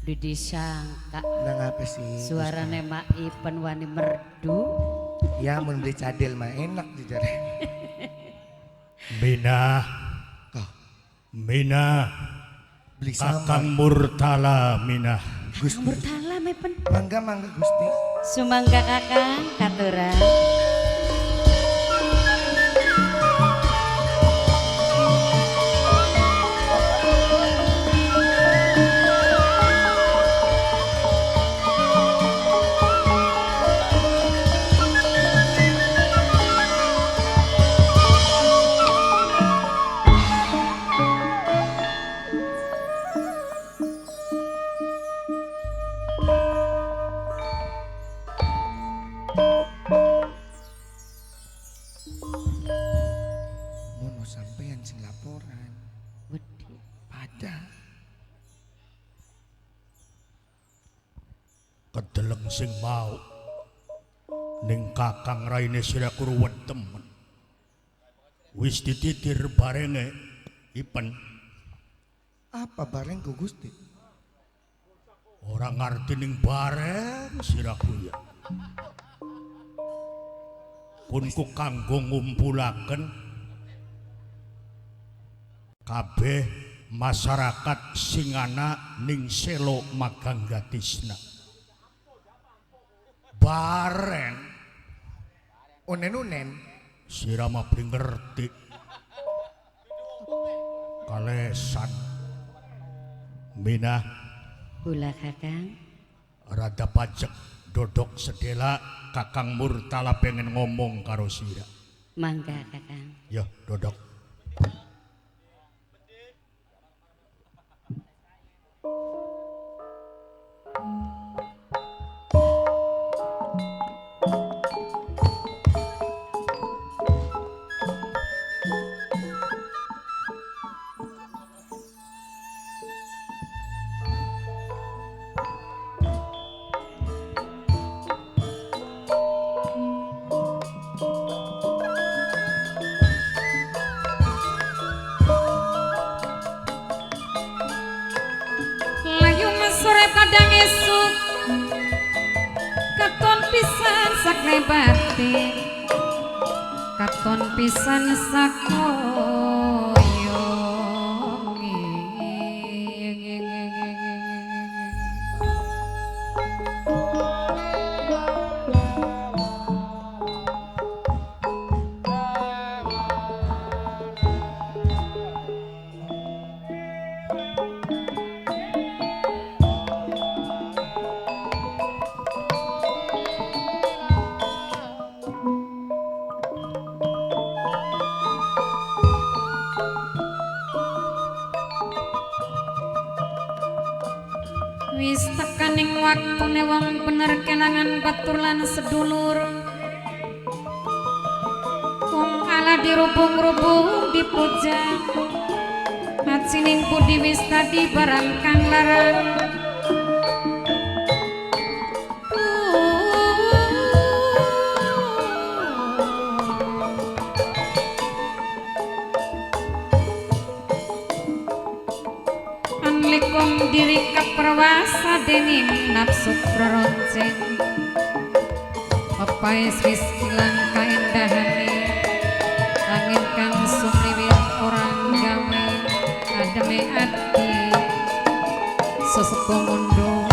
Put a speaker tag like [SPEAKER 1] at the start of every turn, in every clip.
[SPEAKER 1] disangka
[SPEAKER 2] nang apa sih
[SPEAKER 1] suarane Mak Ipen wani merdu
[SPEAKER 2] ya mun beli cadel mah enak dijare
[SPEAKER 3] Mina
[SPEAKER 2] kah
[SPEAKER 3] Mina
[SPEAKER 2] beli
[SPEAKER 3] Kakang
[SPEAKER 2] sama
[SPEAKER 3] Murtala Mina
[SPEAKER 2] Gusti
[SPEAKER 1] Murtala Ipen
[SPEAKER 2] mangga Gusti
[SPEAKER 1] sumangga Kakang katuran
[SPEAKER 2] mono sampean sing laporan
[SPEAKER 1] wedi
[SPEAKER 2] pada
[SPEAKER 3] kedeleng sing mau ning Kakang raine sira kuruwet temen wis dititir barenge Ipen
[SPEAKER 2] apa bareng ku Gusti
[SPEAKER 3] ora ngarti ning bareng siraku ya punku kanggo ngumpulaken kabeh masyarakat sing ana ning Selo Maganggatisna bareng
[SPEAKER 2] unen
[SPEAKER 3] sirama beli ngerti kalesan Mina
[SPEAKER 1] Kula Kakang
[SPEAKER 3] rada pajek dodok sedela Kakang Murtala pengen ngomong karo sira
[SPEAKER 1] mangga Kakang
[SPEAKER 3] ya dodok
[SPEAKER 4] Layu mesore kadang esuk katon pisan saklebate katon pisan sakoyo wis tekaning waktune wong bener kelangan batur lan sedulur wong ala dirubung-rubung dipuja hatsining budi wis tadi barang kang larang anlikong diri kaperwasa dening nafsu proronjen papais wis ilang kaendahane angin kang sumriwir orang gawe ademe ati sesepuh mundur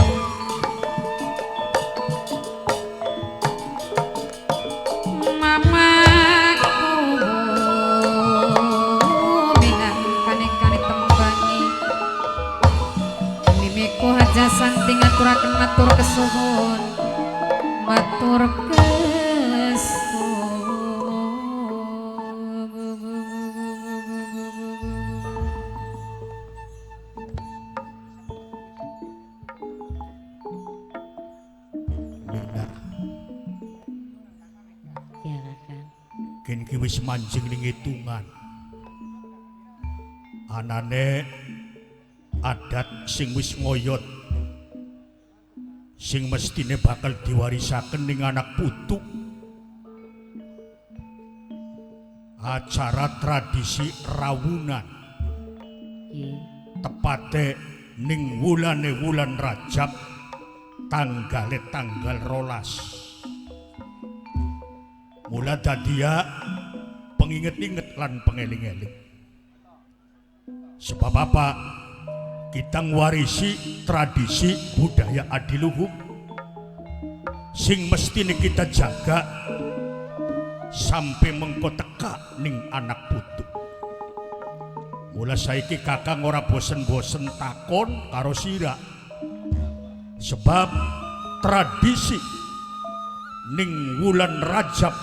[SPEAKER 4] santing aturaken matur kesuwun matur
[SPEAKER 3] Mina
[SPEAKER 1] ya Kakang
[SPEAKER 3] kene iki wis manjing ning hitungan anane adat sing wis ngoyot sing mestine bakal diwarisaken ning anak putu acara tradisi rawunan
[SPEAKER 1] nggih
[SPEAKER 3] tepate ning wulane wulan Rajab tanggal 12. Mula dadia penginget-inget lan pengeling-eling. Sebab apa? Kita ngwarisi tradisi budaya adiluhung sing mestine kita jaga sampai mengko teka ning anak putu. Mula saiki kakang ora bosen-bosen takon karo sira. Sebab tradisi ning wulan Rajab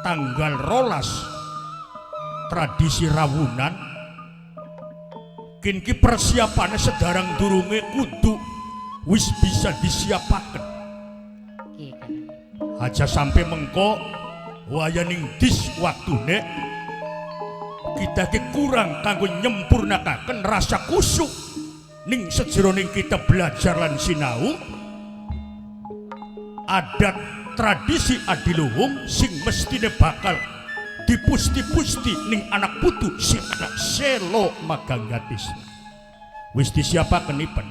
[SPEAKER 3] tanggal 12 tradisi rawunan kinki persiapannya sedarang durunge kudu wis bisa disiapaken.
[SPEAKER 1] Iya kakang.
[SPEAKER 3] Aja sampai mengko wayaning dis waktune kita ki kurang kanggo nyempurnakaken rasa kusuk ning sejeroning kita belajar lan sinau adat tradisi adiluhung sing mestine bakal dipusti-pusti ning anak putu sing anak selo maganggatis. Wis disiapaken ipen.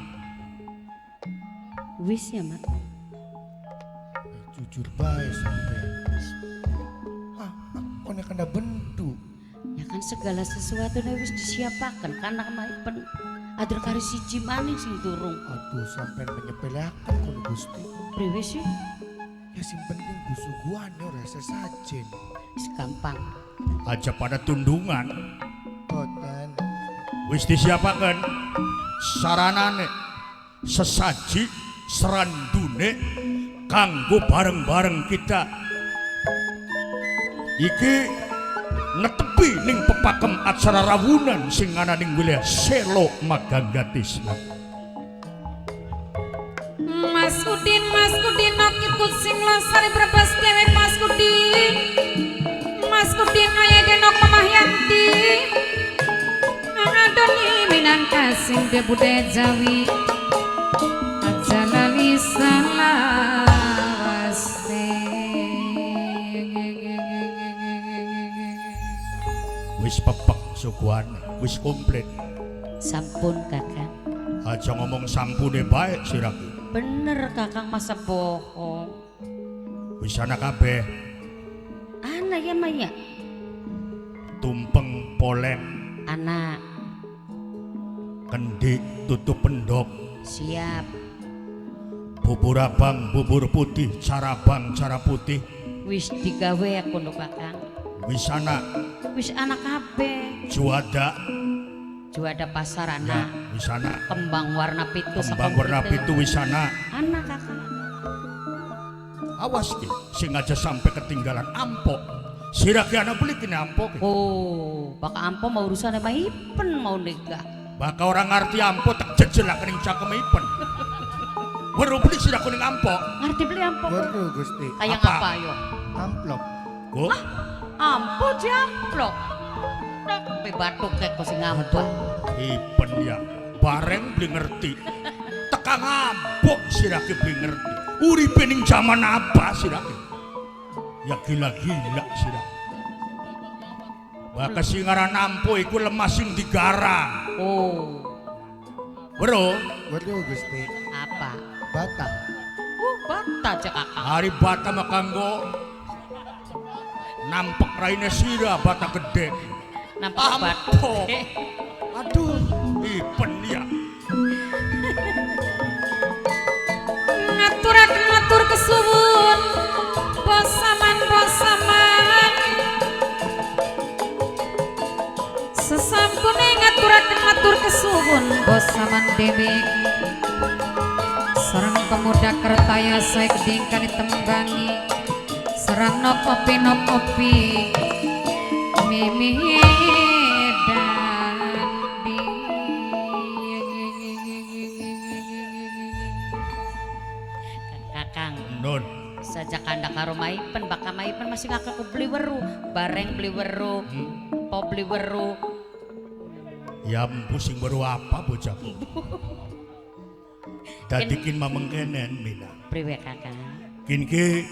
[SPEAKER 1] Wis ya mak.
[SPEAKER 2] Jujur bae sampean. Aku nek kena bendu.
[SPEAKER 1] Ya kan segala sesuatu wis disiapaken karena maipen adur kari siji maning sing durung.
[SPEAKER 2] Aduh sampean menyepelekan kono Gusti.
[SPEAKER 1] Priwe sih?
[SPEAKER 2] Ya sing penting gusuguane ora sesajen.
[SPEAKER 1] Wis gampang.
[SPEAKER 3] Aja pada tundungan.
[SPEAKER 2] Boten.
[SPEAKER 3] Wis disiapaken saranane sesaji serandune kanggo bareng-bareng kita iki netepi ning pepakem acara rawunan sing ana ning wilayah Selo Maganggatis.
[SPEAKER 4] Mas Kudin akiku sing lasari brebes dewek Mas Kudin kaya genok Mahyanti Adoni minangka sing de budaya Jawi aja lali salawaste.
[SPEAKER 3] Wis pepek suguhan, wis komplit.
[SPEAKER 1] Sampun kakang.
[SPEAKER 3] Aja ngomong sampune bae siraku.
[SPEAKER 1] Bener kakang masa bohong.
[SPEAKER 3] Wis ana kabeh.
[SPEAKER 1] Ana ya Maya.
[SPEAKER 3] Tumpeng poleng,
[SPEAKER 1] Anak
[SPEAKER 3] kendik tutup pendok,
[SPEAKER 1] siap.
[SPEAKER 3] bubur abang, bubur putih, carabang, cara putih.
[SPEAKER 1] Wis digawe aku no kakang.
[SPEAKER 3] Wis ana
[SPEAKER 1] Wis anak kabeh.
[SPEAKER 3] juada,
[SPEAKER 1] Juada pasar
[SPEAKER 3] ya,
[SPEAKER 1] anak.
[SPEAKER 3] wis ana
[SPEAKER 1] Kembang warna pitu.
[SPEAKER 3] kembang warna pitu wis ana.
[SPEAKER 1] Anak kakang.
[SPEAKER 3] Awas ki, sing aja sampai ketinggalan ampok. Siraki anak beli kini ampok.
[SPEAKER 1] Oh, baka ampo mau urusan sama Ipen mau nikah.
[SPEAKER 3] Baka orang ngerti ampok tak jejelak kening cakem ipen. Baru beli sirak kuning ampok.
[SPEAKER 1] Ngerti beli ampo?
[SPEAKER 2] Waduh Gusti.
[SPEAKER 1] Kayak
[SPEAKER 3] Apa?
[SPEAKER 1] apa yo?
[SPEAKER 2] Amplop.
[SPEAKER 3] Go,
[SPEAKER 1] Ampo jamplok. Sampai batuk kayak kau sing ampo.
[SPEAKER 3] ipen ya. Bareng beli ngerti. Tekang ampok siraki beli ngerti. Uripe ning zaman apa siraki? Ya gila-gila sirak. Baka sing ngaran ampok iku lemah sing digarang.
[SPEAKER 1] Oh,
[SPEAKER 3] Bro,
[SPEAKER 2] Waduh Gusti.
[SPEAKER 1] apa?
[SPEAKER 2] Batang.
[SPEAKER 1] Bata aja kakak.
[SPEAKER 3] hari bata makanggo nampak raine sira bata gede.
[SPEAKER 1] Nampak
[SPEAKER 3] Ampo.
[SPEAKER 1] batuk.
[SPEAKER 3] Aduh, ipen ya.
[SPEAKER 4] Ngaturaken matur kesuwun bosaman sesampune ngaturaken matur kesuwun bosaman dewek sareng pemuda kertaya saya kedingkan ditembanggi sareng no kopi mimi dandi.
[SPEAKER 1] Kakang,
[SPEAKER 3] Nun,
[SPEAKER 1] sajak kanda karo Maipen, baka Maipen masih ngakaku beli weru. Bareng beli weru, po beli weru.
[SPEAKER 3] ya pusing baru apa bocahku. Dadi kin mamengkenen mina.
[SPEAKER 1] Priwe kakang.
[SPEAKER 3] Kin ki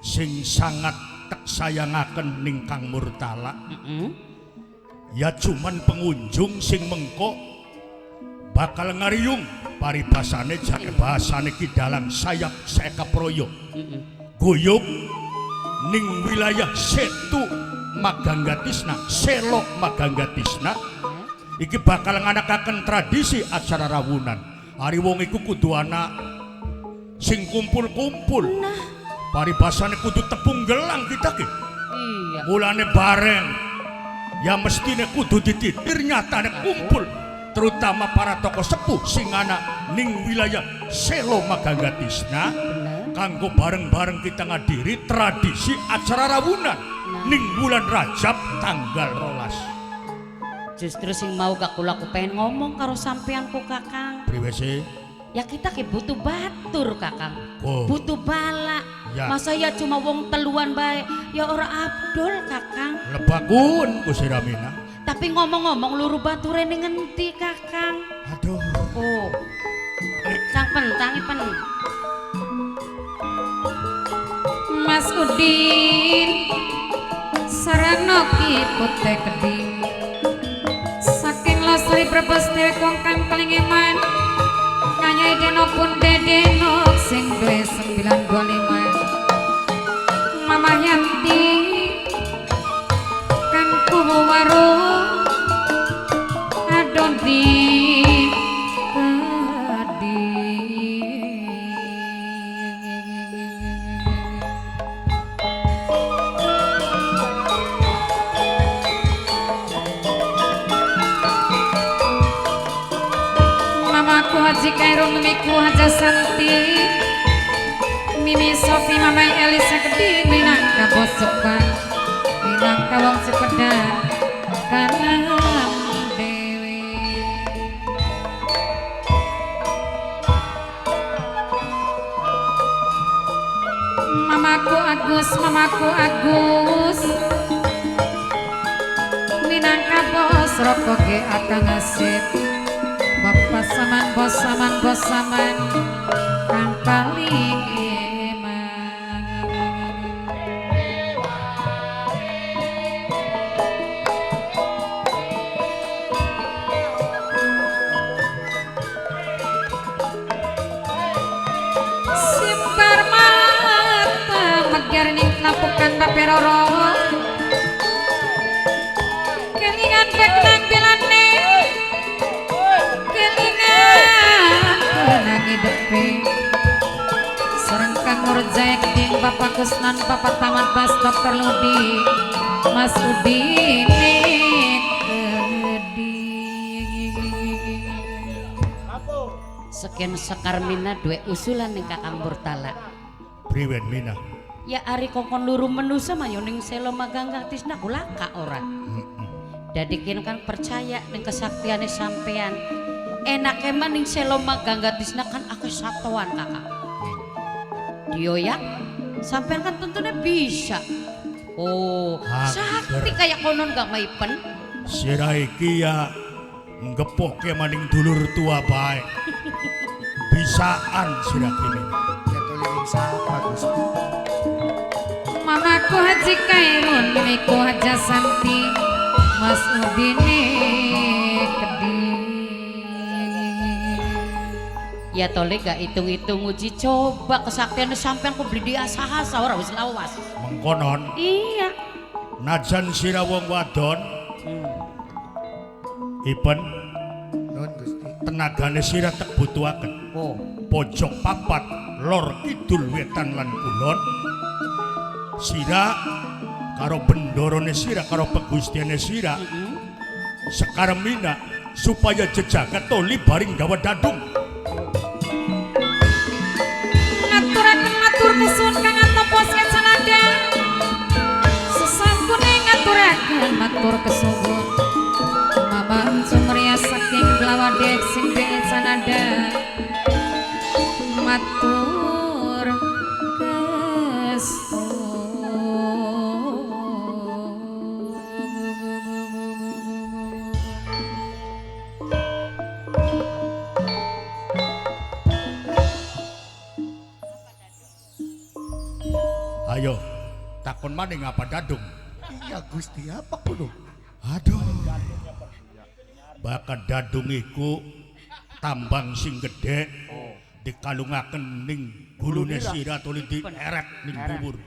[SPEAKER 3] sing sangat tak sayangaken ning Kang Murtala. Ya cuman pengunjung sing mengko bakal ngariyung paribasane jake bahasane Ki Dalang Sayap Sekaproyo. Guyub ning wilayah Setu Maganggatisna, Selo Maganggatisna iki bakal nganakaken tradisi acara rawunan. Ari wong iku kudu ana sing kumpul-kumpul. Paribasane kudu tepung gelang kita ki.
[SPEAKER 1] Iya.
[SPEAKER 3] Mulane bareng ya mestine kudu dititir nyatane kumpul, terutama para tokoh sepuh sing ana ning wilayah Selo Maganggatisna kanggo bareng-bareng kita ngadiri tradisi acara rawunan ning bulan Rajab tanggal 12.
[SPEAKER 1] Justru sing mau gak kula aku pengen ngomong karo sampeanku Kakang.
[SPEAKER 3] Priwe sih?
[SPEAKER 1] Ya kita ki butuh batur Kakang.
[SPEAKER 3] Oh.
[SPEAKER 1] Butuh bala.
[SPEAKER 3] Ya.
[SPEAKER 1] Masa ya cuma wong teluan bae ya ora abdol Kakang.
[SPEAKER 3] Lebakun Gusti Ramina.
[SPEAKER 1] Tapi ngomong-ngomong luru bature ning ngendi Kakang?
[SPEAKER 2] Aduh,
[SPEAKER 1] Oh. Cang pentang pen.
[SPEAKER 4] Mas Udin sarana ki putih keding saking lestari Brebes Dekong kang kelingiman Nyai Denopun Dedenok sing duwe 925 Mama Yanti kang kubu warung adon di Haji Kairung Miku Haja Santi Mimi Sofi Mamai Elisa Gede Minangka Bosepan Minangka Wong Sepedang Kanang Dewi Mamaku Agus Minangka Bos Rokoge Akang Asip Bapak saman bos saman kang paling emang simpar mata magyar ning lapukan baperoro kelingan beknang bilane Serengkang Murjaya Keding Bapak Kusnan Bapak Taman Bas Dr. Ludi Mas Udin
[SPEAKER 1] Sekian sekar mina dua usulan ning Kakang Murtala.
[SPEAKER 3] Priwen Mina.
[SPEAKER 1] Ya ari kongkon luru menusa mayo ning Selo Maganggatisna kulaka ora. Dadikin kan percaya ning kesaktiane sampean. Enak emang ning Selo Maganggatisna kan akeh satuan Kakak. Dioyak sampean kan tentunya bisa. Oh, sakti kayak konon gak maipen.
[SPEAKER 3] Sirai kia ngepoke maning dulur tua baik. Bisaan sira kini.
[SPEAKER 2] jatuh siapa Gusti?
[SPEAKER 4] Mamaku Haji Kairun Miku Haja Santi Mas Udine Keding
[SPEAKER 1] Ya tole gak hitung-hitung uji coba kesaktian sampean ku beli diasa-asa ora wis lawas.
[SPEAKER 3] Mengkonon
[SPEAKER 1] Iya.
[SPEAKER 3] najan sira wong wadon Ipen
[SPEAKER 2] Nun Gusti.
[SPEAKER 3] tenagane sira tek butuhaken.
[SPEAKER 1] Oh.
[SPEAKER 3] Pojok papat lor kidul wetan lan kulon sira karo bendorone sira karo pegustiane sira sekaremina supaya jejagat toli baring gawa dadung.
[SPEAKER 4] Ngaturaken matur kesuwun kang atopos sanada sesampune ngaturaken matur kesuwun Mamang sumriya saking Blawadek sing dening sanada matur
[SPEAKER 3] Ayo takon maning apa dadung?
[SPEAKER 2] Iya Gusti, apa kudu?
[SPEAKER 3] Aduh. Bakat dadung iku tambang sing gedhe dikalungaken ning gulune sira tuli dieret ning bubur.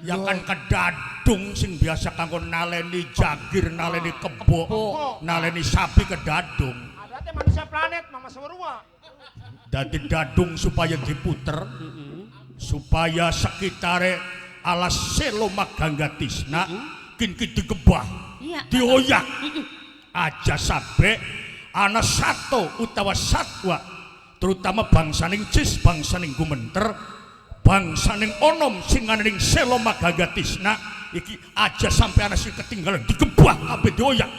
[SPEAKER 3] Ya kan kedadung sing biasa kanggo naleni jagir, naleni kebo, naleni sapi kedadung.
[SPEAKER 5] Adate manusia planet Mama Sawarua.
[SPEAKER 3] Dadi dadung supaya diputer, supaya sekitare alas Selo Maganggatisna kinki digebah, dioyak. Aja sabe ana sato utawa satwa, terutama bangsaning Cis, bangsaning Gumenter, bangsaning Onom sing ana ning Selo Maganggatisna iki aja sampe ana sing ketinggalan digebah kabeh dioyak.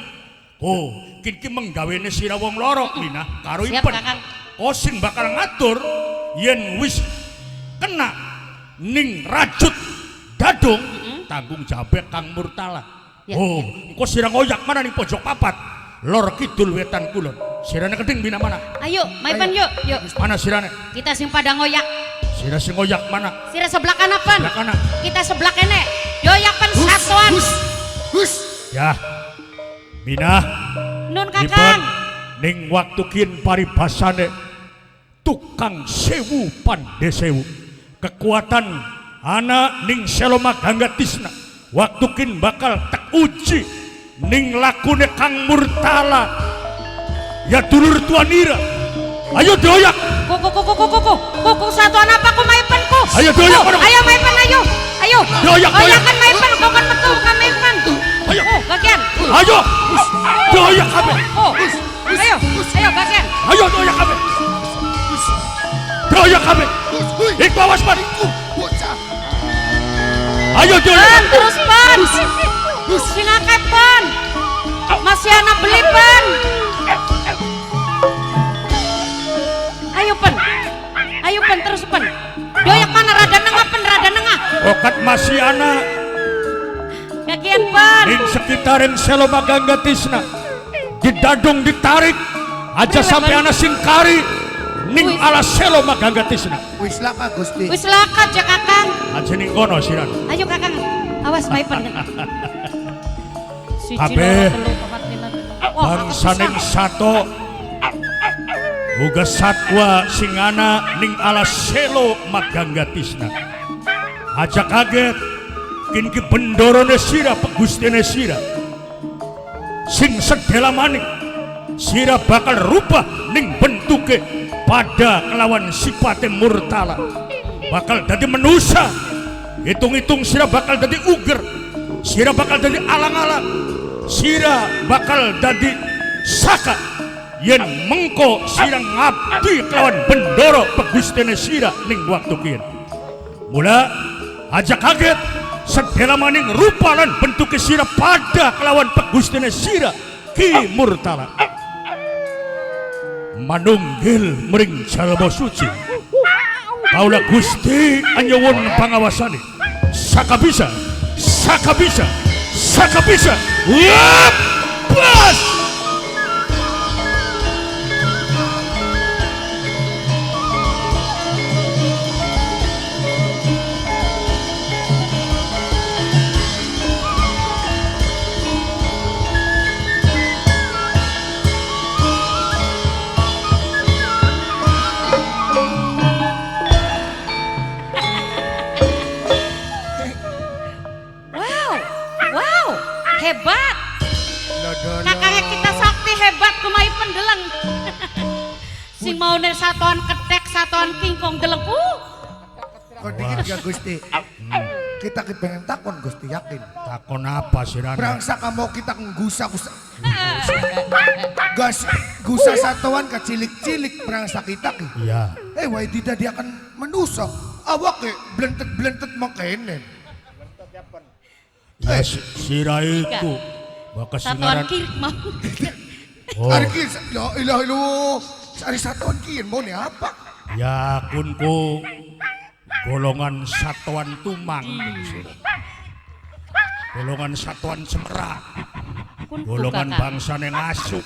[SPEAKER 3] Oh, kinki menggawene sira wong loro Minah karo Ipen. Sing bakal ngatur yen wis kena ning rajut dadung tanggung jawab Kang Murtala. Engko sira ngoyak mana ning pojok papat lor kidul wetan kulon. Sirane keding Minah mana?
[SPEAKER 1] Ayo, Maipan yuk.
[SPEAKER 3] Mana sirane?
[SPEAKER 1] Kita sing pada ngoyak.
[SPEAKER 3] Sira sing ngoyak mana?
[SPEAKER 1] Sira sebelah kanan pan.
[SPEAKER 3] Sebelah kanan.
[SPEAKER 1] Kita sebelah kene. Yoyakan satuan.
[SPEAKER 3] Ya. Minah.
[SPEAKER 1] Nun Kakang.
[SPEAKER 3] Ning waktu kian paribasane tukang sewu pandesewu kekuatan anak ning Selo Maganggatisna waktu kin bakal tak uji ning lakune Kang Murtala ya dulur tuanira. Ayo doyak
[SPEAKER 1] Kuku satuan apa ku Maipanku.
[SPEAKER 3] Ayo doyak
[SPEAKER 1] ayo Maipan ayo doyak kan Maipan kau kan betul kan Maipan.
[SPEAKER 3] Ayo
[SPEAKER 1] bagian
[SPEAKER 3] ayo doyak kabeh.
[SPEAKER 1] Ayo bagian
[SPEAKER 3] ayo doyak kabeh. Doyak kabeh. Iku awas pan. Ayo doyak.
[SPEAKER 1] Terus pan. Sing akeh pan. Masih anak beli pan. Ayo pan terus pan. Doyak mana rada nengah.
[SPEAKER 3] Okat masih anak.
[SPEAKER 1] Bagian pan.
[SPEAKER 3] Ning sekitarin Selo Maganggatisna didadung ditarik aja sampai anak singkari ning alas Selo Maganggatisna.
[SPEAKER 2] Wis laka Gusti.
[SPEAKER 1] Wis laka aja Kakang.
[SPEAKER 3] Aja ning kono siran.
[SPEAKER 1] Ayo Kakang. Awas Maipan.
[SPEAKER 3] Kabeh bangsaning sato uga satwa sing ana ning alas Selo Maganggatisna. Aja kaget kinki bendorone sira pegustene sira sing sedela maning sira bakal rubah ning bentuke pada kelawan sipate Murtala bakal dadi manusia. Hitung-hitung sira bakal dadi uger, sira bakal dadi alang-alang, sira bakal dadi saka yen mengko sira ngabdi kelawan bendoro pegustene sira ning waktu kian. Mula aja kaget sedela maning rupa lan bentuke sira pada kelawan pegustene sira Ki Murtala. Manunggil mering jalma suci kaula Gusti anyuwun pangawasane sakabisa bas.
[SPEAKER 1] Wow, hebat. Kakaknya kita sakti hebat kumai pendeleng. Sing mau ner satuan ketek, satuan kingkong deleng.
[SPEAKER 2] Kok dikit gak Gusti? Kita pengen takon Gusti yakin.
[SPEAKER 3] Takon apa sirane?
[SPEAKER 2] Berangsa kamu kita nggusa-gusa. Gusa satuan ke cilik-cilik berangsa kita ki.
[SPEAKER 3] Iya.
[SPEAKER 2] Wah tidak dia akan menusuk. Awak ke blentet makenen.
[SPEAKER 3] Ya sira iku bakal
[SPEAKER 1] Satuan
[SPEAKER 3] singaran.
[SPEAKER 1] kiri mau.
[SPEAKER 2] Hari ki ya ilah lu. Sari satuan ki mau nih apa?
[SPEAKER 3] Ya kunku golongan satuan tumang. Golongan satuan Semerak. Golongan bangsane Ngasuh.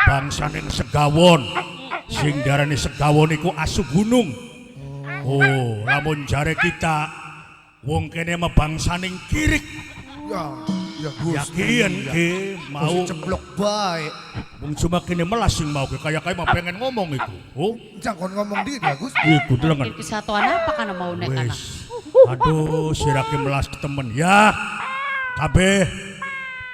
[SPEAKER 3] Bangsane Segawon. Sing darani Segawon iku asu gunung. Lamun jare kita wong kene mah bangsaning Kirik.
[SPEAKER 2] Ya. Ya Gusti.
[SPEAKER 3] Yakin ki mau
[SPEAKER 2] Mau ceplok baik.
[SPEAKER 3] wong cuma kini melasing mau ki kayak mah pengen ngomong iku. Oh,
[SPEAKER 2] Jangan ngomong dia ya Gusti.
[SPEAKER 3] iku delengan.
[SPEAKER 1] Iki satuan apa kana mau nek kana?
[SPEAKER 3] Wes. Aduh, sirake melas temen ya. Kabeh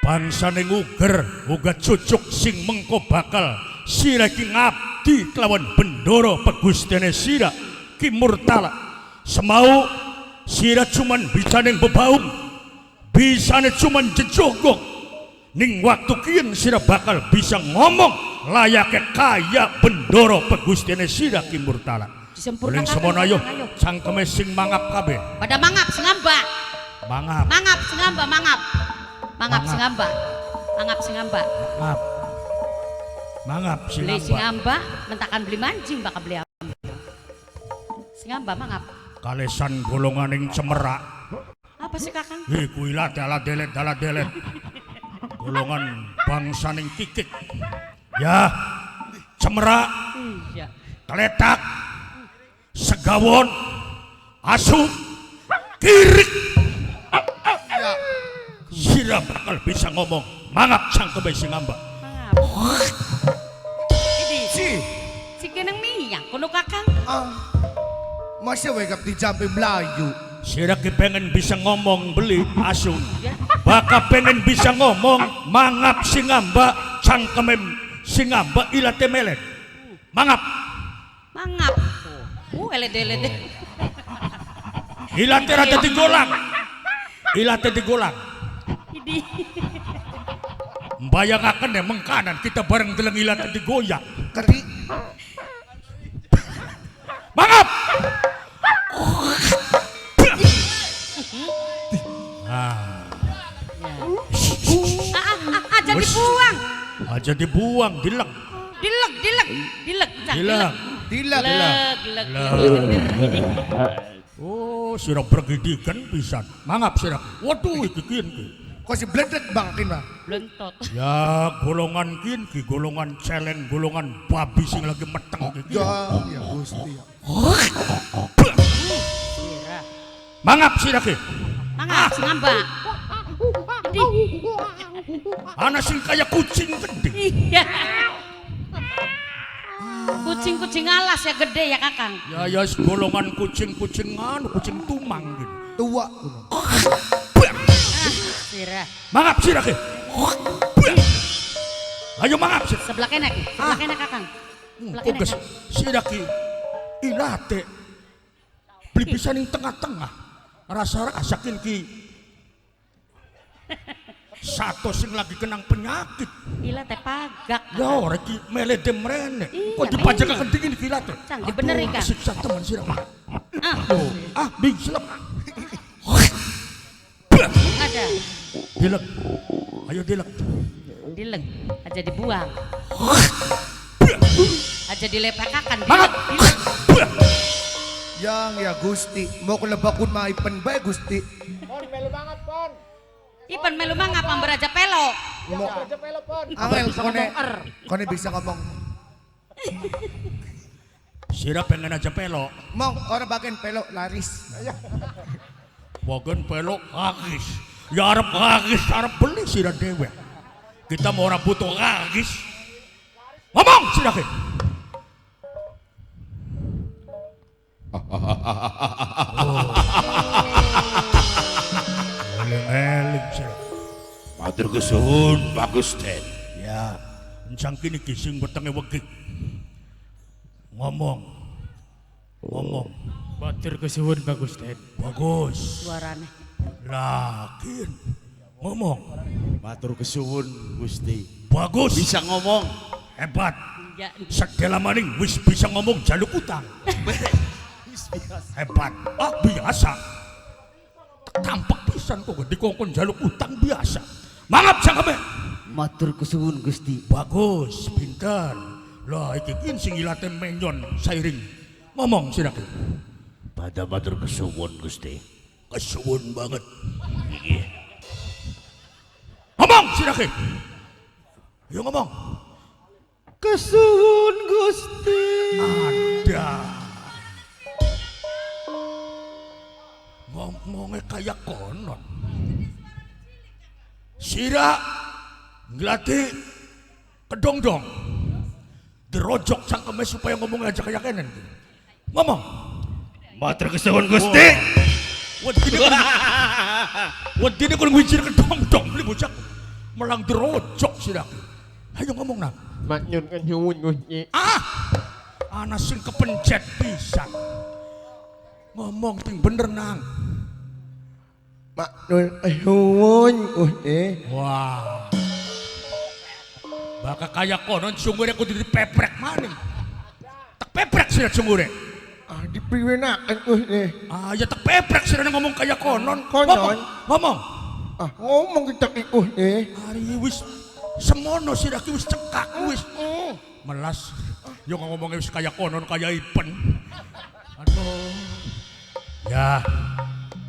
[SPEAKER 3] bangsa ning uger uga cucuk sing mengko bakal sira ki ngabdi kelawan bendoro pegustene sira ki Murtala. Semau sira cuman bisa ning bebaung, bisane cuman jejogok. Ning waktu kian sira bakal bisa ngomong layake kaya bendoro pegustene sira ki Murtala.
[SPEAKER 1] Disempurnakan.
[SPEAKER 3] Paling semono ayo cangkeme sing mangap kabeh.
[SPEAKER 1] Pada mangap singamba.
[SPEAKER 3] Mangap.
[SPEAKER 1] Mangap singamba mangap. Mangap singamba. Mangap singamba.
[SPEAKER 3] Mangap. Mangap
[SPEAKER 1] Beli
[SPEAKER 3] singamba.
[SPEAKER 1] singamba mentakan beli mancing bakal beli apa? Singamba mangap.
[SPEAKER 3] Kalesan golonganing cemerak.
[SPEAKER 1] Apa sih Kakang?
[SPEAKER 3] Iku ila dala-delet dala-delet. Golongan bangsaning kikik. Ya. Cemerak,
[SPEAKER 1] Iya.
[SPEAKER 3] kletak, segawon, asu, kirik. Sira bakal bisa ngomong. Mangap cangkeme singamba.
[SPEAKER 1] Mangap. Ini
[SPEAKER 2] Si.
[SPEAKER 1] si kenang miyang kuno Kakang.
[SPEAKER 2] Masih wake up di jampi Melayu.
[SPEAKER 3] Sira ki pengen bisa ngomong beli asu. Baka pengen bisa ngomong mangap singamba cangkeme singamba ilate melet. Mangap
[SPEAKER 1] Mangap. Elede-elede.
[SPEAKER 3] ilate rada digolang. Ilate digolang.
[SPEAKER 1] Ini.
[SPEAKER 3] Mbayangaken ya mengkanan kita bareng deleng ilate digoyang.
[SPEAKER 2] Tadi
[SPEAKER 3] Mangap. Ah,
[SPEAKER 1] Aja
[SPEAKER 3] Wes.
[SPEAKER 1] dibuang.
[SPEAKER 3] aja dibuang dilek.
[SPEAKER 1] Dilek. Cang,
[SPEAKER 3] Dilek.
[SPEAKER 2] dilak.
[SPEAKER 1] Dilek.
[SPEAKER 3] Oh, sira bergidikan pisan. Mangap sira. Waduh iki kian ki.
[SPEAKER 2] Kok si bledek bangkin mah.
[SPEAKER 1] Blentot.
[SPEAKER 3] Ya golongan kian ki golongan celeng, golongan babi sing lagi meteng ki.
[SPEAKER 2] Ya Gusti.
[SPEAKER 1] Sira.
[SPEAKER 3] Mangap sira ki.
[SPEAKER 1] Mangap singamba.
[SPEAKER 3] Ana sing kaya kucing gede.
[SPEAKER 1] Iya. Kucing-kucing alas ya gede ya Kakang.
[SPEAKER 3] Ya golongan kucing-kucing anu kucing tumang gitu.
[SPEAKER 2] Tua.
[SPEAKER 1] Sira.
[SPEAKER 3] Mangap sira ki. Ayo mangap sira.
[SPEAKER 1] Sebelah kene ki. Sebelah kene Kakang. Sebelah kene.
[SPEAKER 3] Oke, sira ki ilate beli bisa ning tengah-tengah. Rasa-rasakin ki satu sing lagi kenang penyakit.
[SPEAKER 1] Ila teh pagak.
[SPEAKER 3] Ya ora ki melede mrene.
[SPEAKER 1] Iya,
[SPEAKER 3] Kok dipajak
[SPEAKER 1] mele.
[SPEAKER 3] kending iki ilate.
[SPEAKER 1] Cang, dibeneri, Kang.
[SPEAKER 3] Siksa teman sira.
[SPEAKER 1] Ah,
[SPEAKER 3] Bing selep.
[SPEAKER 1] ada.
[SPEAKER 3] Dilek. Ayo dilek.
[SPEAKER 1] Dilek. Aja dibuang. Aja dilepakakan.
[SPEAKER 3] Mangap.
[SPEAKER 1] Dilek.
[SPEAKER 2] Yang ya Gusti. Mau kena bakun maipen bae Gusti.
[SPEAKER 5] Pon, melu banget, Pon.
[SPEAKER 1] Ipan melu mangap ang beraja pelo.
[SPEAKER 2] Mau
[SPEAKER 5] Aja pelo, Pon.
[SPEAKER 2] angel kone bisa ngomong.
[SPEAKER 3] Sira pengen aja pelok.
[SPEAKER 2] Mau orang bagian pelok laris.
[SPEAKER 3] Wagen pelok kagis. Ya arep kagis, arep beli sira dewe. Kita mau ora butuh kagis. Ngomong sira ki. Eling sira.
[SPEAKER 6] Matur kesuwun Pak Gusten.
[SPEAKER 3] Ya, encang kini kising wetenge wegi. Ngomong.
[SPEAKER 7] Matur kesuwun Pak Gusten.
[SPEAKER 3] Bagus.
[SPEAKER 1] Suarane.
[SPEAKER 3] Lakin ngomong.
[SPEAKER 6] Matur kesuwun Gusti.
[SPEAKER 3] Bagus.
[SPEAKER 6] Bisa ngomong.
[SPEAKER 3] Hebat.
[SPEAKER 1] Ya,
[SPEAKER 3] Sedela maning wis bisa ngomong jaluk utang. Hebat. Ah biasa. Tampak pisan kok dikongkon jaluk utang biasa. Mangap cangkeme.
[SPEAKER 8] Matur kesuwun Gusti.
[SPEAKER 3] Bagus, pinter. Lah iki kin sing ilate menyon sairing. Ngomong sira ki.
[SPEAKER 6] Pada matur kesuwun Gusti.
[SPEAKER 3] Kesuwun banget. Ngomong sira ki. Yo ngomong.
[SPEAKER 8] Kesuwun Gusti.
[SPEAKER 3] Ada. Ngomongnya kayak konon. Sira ngelatih kedong-dong dirojok cangkeme supaya ngomong aja kayak kenen. Ngomong.
[SPEAKER 6] Matur kesuwun Gusti.
[SPEAKER 3] Wadine kon nwijir kedong-dong beli bocah melang dirojok sira. Ayo ngomong nang.
[SPEAKER 5] Matur kesuwun Gusti.
[SPEAKER 3] Ana sing kepencet pisan. Ngomong sing bener nang.
[SPEAKER 5] Matur kesuwun Gusti.
[SPEAKER 3] Wah. Bakal kaya konon sumure kudu dipeprek maning. Tak peprek sira sumure.
[SPEAKER 5] Dipriwenaken Gusti.
[SPEAKER 3] Ya tak peprek sira ngomong kaya konon.
[SPEAKER 5] Konon?
[SPEAKER 3] Ngomong.
[SPEAKER 5] Ngomong kita ki Gusti.
[SPEAKER 3] Hari wis semono sira ki wis cekak wis. Melas. Yo ngomongnya wis kaya konon kaya ipen. Aduh. Ya.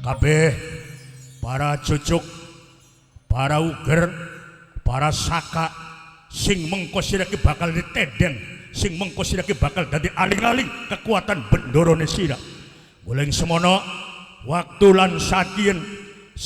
[SPEAKER 3] Kabeh para cucuk, para uger, para saka sing mengko sira ki bakal ditedeng, sing mengko sira ki bakal dadi aling-aling kekuatan bendorone sira. Mulai semono waktu lan satien